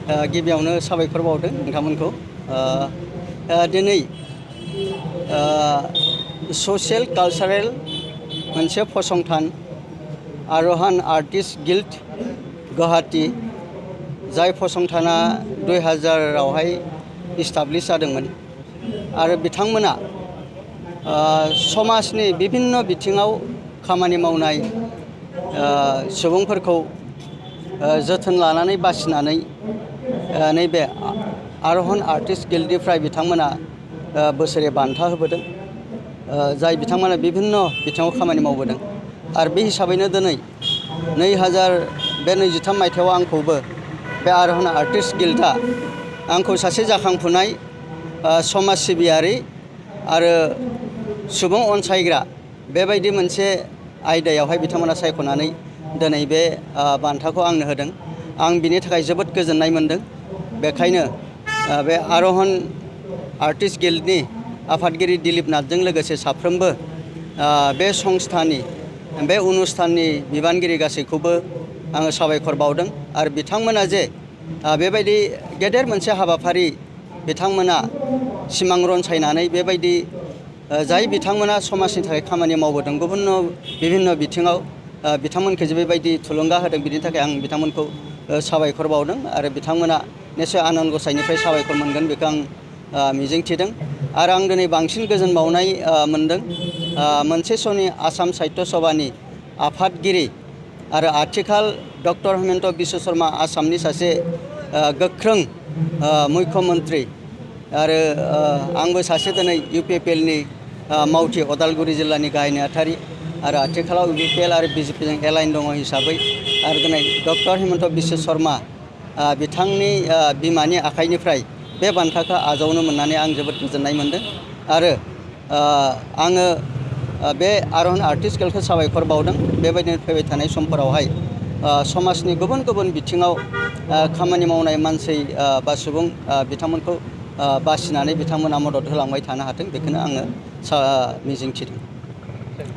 गिबियावनो साबायखर बावदों नोंथांमोनखौ दिनै ससियेल कालचारेल मोनसे फसंथान आर'हान आर्टिस्ट गिल्ड गुवाहाटी जाय फसंथाना 2000आवहाय इस्टाब्लिश जादोंमोन आरो बिथांमोना समाजनि विभिन्न बिथिङाव खामानि मावनाय सुबुंफोरखौ जोथोन लानानै बासिनानै नैबे आर'हान आर्टिस्ट गिल्डनिफ्राय बिथांमोना बोसोरे बान्था होबोदों जाय बिथांमोना विभिन्न बिथिङाव खामानि मावबोदों आरो बे हिसाबैनो दिनै 2023 मायथाइयाव आंखौबो बे आर'हान आर्टिस्ट गिल्डआ आंखौ सासे जाखांफुनाय समाज सिबियारि आरो सुबुं अनसायग्रा बेबायदि मोनसे आयदायावहाय बिथांमोना सायख'नानै दिनै बे बान्थाखौ आंनो होदों आं बिनि थाखाय जोबोद गोजोननाय मोनदों बेखायनो बे आर'हान आर्टिस्ट गिल्डनि आफादगिरि दिलीप नाथजों लोगोसे साफ्रोमबो बे संस्थानि बे अनुस्थाननि बिबानगिरि गासैखौबो आङो साबायखर बावदों आरो बिथांमोना जे बेबायदि गेदेर मोनसे हाबाफारि बिथांमोना सिमां रनसायनानै बेबायदि जाय बिथांमोना समाजनि थाखाय खामानि मावबोदों विभिन्न बिथिङाव बिथांमोनखौ जे बेबायदि थुलुंगा होदों बिनि थाखाय आं बिथांमोनखौ साबायखर बावदों आरो बिथांमोना निश्चय आनान गसाइनिफ्राय साबायखर मोनगोन बेखौ आं मिजिंथिदों आरो आं दिनै बांसिन गोजोन बावनाय मोनदों मोनसे समनि आसाम साहित्य सभानि आफादगिरि आरो आथिखाल डक्टर हेमन्त बिश्व शर्मा आसामनि सासे गोख्रों मुख्यमन्त्रि आरो आंबो सासे दिनै UPPLनि मावथि अदालगुरि जिल्लानि गाहाय नेहाथारि आरो आथिखालाव UPPL आरो BJPजों एलाइन दङ हिसाबै आरो दिनै डक्टर हेमन्त बिश्व शर्मा बिथांनि बिमानि आखाइनिफ्राय बे बान्थाखौ आजावनो मोननानै आं जोबोद गोजोननाय मोनदों आरो आङो बे आर'हान आर्टिस्ट गिल्डखौ साबायखर बावदों बेबायदिनो फैबाय थानाय समफोरावहाय समाजनि गुबुन गुबुन बिथिङाव खामानि मावनाय मानसि बा सुबुं बिथांमोनखौ बासिनानै बिथांमोना मदद होलांबाय थानो हाथों बेखौनो आङो मिजिंथिदों।